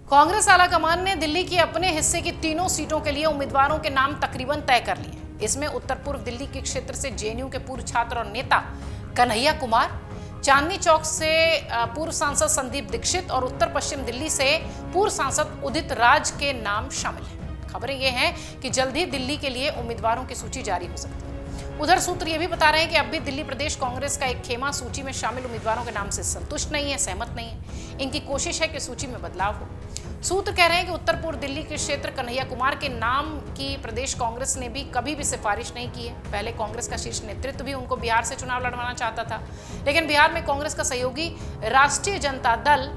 कांग्रेस आलाकमान ने दिल्ली की अपने हिस्से की तीनों सीटों के लिए उम्मीदवारों के नाम तकरीबन तय कर लिए हैं। इसमें उत्तर पूर्व दिल्ली के क्षेत्र से जेएनयू के पूर्व छात्र और नेता कन्हैया कुमार, चांदनी चौक से पूर्व सांसद संदीप दीक्षित और उत्तर पश्चिम दिल्ली से पूर्व सांसद उदित राज के नाम शामिल हैं। खबरें ये हैं कि जल्द ही दिल्ली के लिए उम्मीदवारों की सूची जारी हो सकती है। उधर सूत्र ये भी बता रहे हैं कि अब भी दिल्ली प्रदेश कांग्रेस का एक खेमा सूची में शामिल उम्मीदवारों के नाम से संतुष्ट नहीं है, सहमत नहीं है। इनकी कोशिश है कि सूची में बदलाव हो। सूत्र कह रहे हैं कि उत्तर पूर्व दिल्ली के क्षेत्र कन्हैया कुमार के नाम की प्रदेश कांग्रेस ने भी कभी भी सिफारिश नहीं की है। पहले कांग्रेस का शीर्ष नेतृत्व भी उनको बिहार से चुनाव लड़वाना चाहता था, लेकिन बिहार में कांग्रेस का सहयोगी राष्ट्रीय जनता दल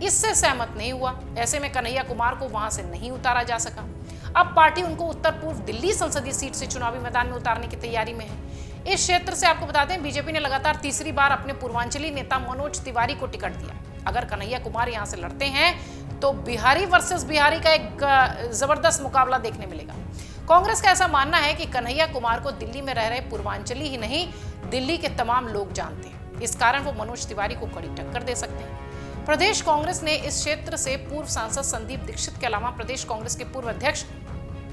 इससे सहमत नहीं हुआ। ऐसे में कन्हैया कुमार को वहां से नहीं उतारा जा सका। अब पार्टी उनको उत्तर पूर्व दिल्ली संसदीय सीट से चुनावी मैदान में उतारने की तैयारी में है। इस क्षेत्र से आपको बता दें, बीजेपी ने लगातार तीसरी बार अपने पूर्वांचली नेता मनोज तिवारी को टिकट दिया। अगर कन्हैया कुमार यहां से लड़ते हैं तो बिहारी वर्सेस बिहारी का एक जबरदस्त मुकाबला देखने मिलेगा। कांग्रेस का ऐसा मानना है कि कन्हैया कुमार को दिल्ली में रह रहे पूर्वांचली ही नहीं, दिल्ली के तमाम लोग जानते हैं। इस कारण वो मनोज तिवारी को कड़ी टक्कर दे सकते हैं। प्रदेश कांग्रेस ने इस क्षेत्र से पूर्व सांसद संदीप दीक्षित के अलावा प्रदेश कांग्रेस के पूर्व अध्यक्ष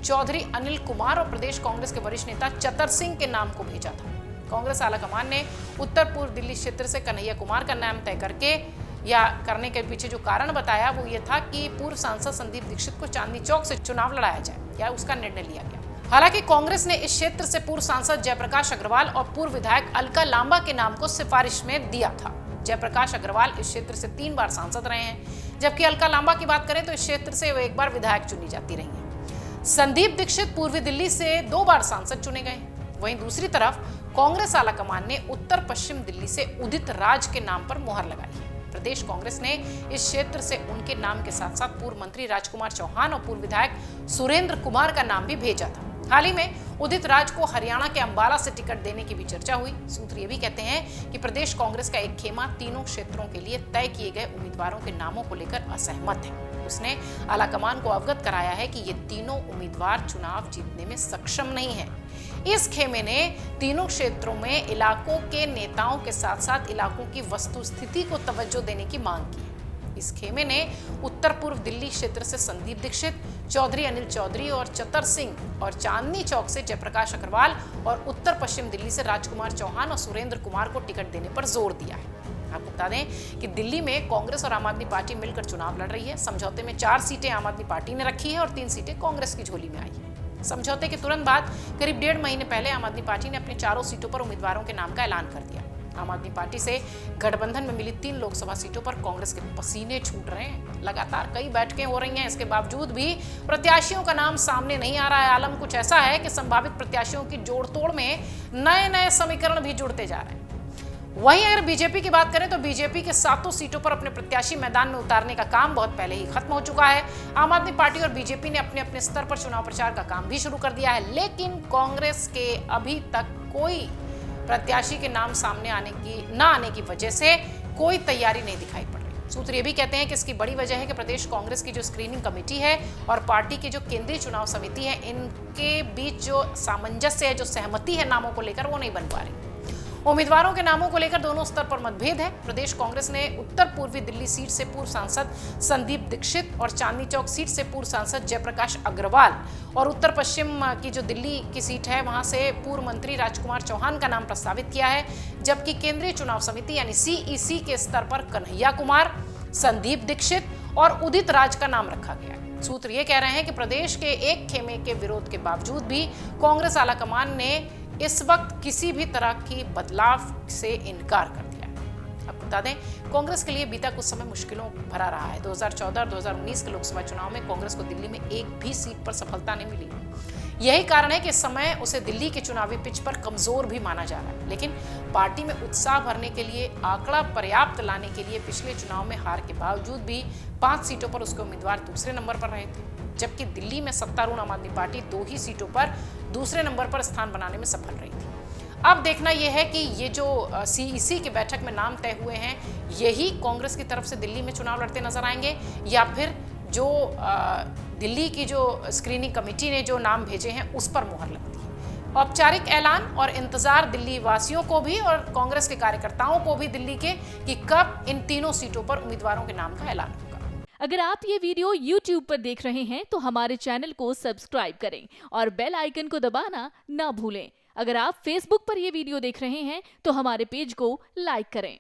चौधरी अनिल कुमार और प्रदेश कांग्रेस के वरिष्ठ नेता चतर सिंह के नाम को भेजा था। कांग्रेस आलाकमान ने उत्तर पूर्व दिल्ली क्षेत्र से कन्हैया कुमार का नाम तय करने के पीछे जो कारण बताया वो ये था कि पूर्व सांसद संदीप दीक्षित को चांदनी चौक से चुनाव लड़ाया जाए, या उसका निर्णय लिया गया। हालांकि कांग्रेस ने इस क्षेत्र से पूर्व सांसद जयप्रकाश अग्रवाल और पूर्व विधायक अलका लांबा के नाम को सिफारिश में दिया था। जयप्रकाश अग्रवाल इस क्षेत्र से 3 बार सांसद रहे हैं, जबकि अलका लांबा की बात करें तो इस क्षेत्र से वो 1 बार विधायक चुनी जाती रही है। संदीप दीक्षित पूर्वी दिल्ली से 2 बार सांसद चुने गए। वहीं दूसरी तरफ कांग्रेस आलाकमान ने उत्तर पश्चिम दिल्ली से उदित राज के नाम पर मुहर लगाई है। प्रदेश कांग्रेस ने इस क्षेत्र से उनके नाम के साथ साथ पूर्व मंत्री राजकुमार चौहान और पूर्व विधायक सुरेंद्र कुमार का नाम भी भेजा था। हाल ही में उदित राज को हरियाणा के अंबाला से टिकट देने की भी चर्चा हुई। सूत्र ये भी कहते हैं कि प्रदेश कांग्रेस का एक खेमा तीनों क्षेत्रों के लिए तय किए गए उम्मीदवारों के नामों को लेकर असहमत है। उसने आलाकमान को अवगत कराया है कि ये तीनों उम्मीदवार चुनाव जीतने में सक्षम नहीं है। इस खेमे ने तीनों क्षेत्रों में इलाकों के नेताओं के साथ साथ इलाकों की वस्तुस्थिति को तवज्जो देने की मांग की। इस खेमे ने उत्तर पूर्व दिल्ली क्षेत्र से संदीप दीक्षित, चौधरी अनिल चौधरी और चतर सिंह और चांदनी चौक से जयप्रकाश अग्रवाल और उत्तर पश्चिम दिल्ली से राजकुमार चौहान और सुरेंद्र कुमार को टिकट देने पर जोर दिया है। आपको बता दें कि दिल्ली में कांग्रेस और आम आदमी पार्टी मिलकर चुनाव लड़ रही है। समझौते में 4 सीटें आम आदमी पार्टी ने रखी है और 3 सीटें कांग्रेस की झोली में आई है। समझौते के तुरंत बाद करीब 1.5 महीने पहले आम आदमी पार्टी ने अपनी 4 सीटों पर उम्मीदवारों के नाम का ऐलान कर दिया। आम आदमी पार्टी से गठबंधन में मिली 3 लोकसभा सीटों पर कांग्रेस के पसीने छूट रहे हैं। लगातार कई बैठकें हो रही हैं, इसके बावजूद भी प्रत्याशियों का नाम सामने नहीं आ रहा है। आलम कुछ ऐसा है कि संभावित प्रत्याशियों की जोड़तोड़ में नए समीकरण भी जुड़ते जा रहे हैं। वहीं अगर बीजेपी की बात करें तो बीजेपी के 7 सीटों पर अपने प्रत्याशी मैदान में उतारने का काम बहुत पहले ही खत्म हो चुका है। आम आदमी पार्टी और बीजेपी ने अपने अपने स्तर पर चुनाव प्रचार का काम भी शुरू कर दिया है, लेकिन कांग्रेस के अभी तक कोई प्रत्याशी के नाम सामने आने की वजह से कोई तैयारी नहीं दिखाई पड़ रही। सूत्र ये भी कहते हैं कि इसकी बड़ी वजह है कि प्रदेश कांग्रेस की जो स्क्रीनिंग कमेटी है और पार्टी की जो केंद्रीय चुनाव समिति है, इनके बीच जो सामंजस्य है, जो सहमति है नामों को लेकर, वो नहीं बन पा रही। उम्मीदवारों के नामों को लेकर दोनों स्तर पर मतभेद है। प्रदेश कांग्रेस ने उत्तर पूर्वी दिल्ली सीट से पूर्व सांसद संदीप दीक्षित और चांदनी चौक सीट से पूर्व सांसद जयप्रकाश अग्रवाल और उत्तर पश्चिम की जो दिल्ली की सीट है वहां से पूर्व मंत्री राजकुमार चौहान का नाम प्रस्तावित किया है, जबकि केंद्रीय चुनाव समिति यानी सीईसी के स्तर पर कन्हैया कुमार, संदीप दीक्षित और उदित राज का नाम रखा गया है। सूत्र ये कह रहे हैं कि प्रदेश के एक खेमे के विरोध के बावजूद भी कांग्रेस आलाकमान ने इस वक्त किसी भी तरह की बदलाव से इनकार कर दिया है। आपको बता दें, कांग्रेस के लिए बीता कुछ समय मुश्किलों भरा रहा है। 2014 और 2019 के लोकसभा चुनाव में कांग्रेस को दिल्ली में एक भी सीट पर सफलता नहीं मिली। यही कारण है कि इस समय उसे दिल्ली के चुनावी पिच पर कमजोर भी माना जा रहा है। लेकिन पार्टी में उत्साह भरने के लिए, आंकड़ा पर्याप्त लाने के लिए पिछले चुनाव में हार के बावजूद भी 5 सीटों पर उसके उम्मीदवार दूसरे नंबर पर रहे थे, जबकि दिल्ली में सत्तारूढ़ आम आदमी पार्टी 2 ही सीटों पर दूसरे नंबर पर स्थान बनाने में सफल रही थी। अब देखना यह है कि ये जो सीईसी की बैठक में नाम तय हुए हैं, यही कांग्रेस की तरफ से दिल्ली में चुनाव लड़ते नजर आएंगे, या फिर जो दिल्ली की जो स्क्रीनिंग कमेटी ने जो नाम भेजे हैं उस पर मुहर लगती है। औपचारिक ऐलान और इंतजार दिल्ली वासियों को भी और कांग्रेस के कार्यकर्ताओं को भी दिल्ली के कि कब इन तीनों सीटों पर उम्मीदवारों के नाम का ऐलान होगा। अगर आप ये वीडियो YouTube पर देख रहे हैं तो हमारे चैनल को सब्सक्राइब करें और बेल आइकन को दबाना ना भूलें। अगर आप Facebook पर ये वीडियो देख रहे हैं तो हमारे पेज को लाइक करें।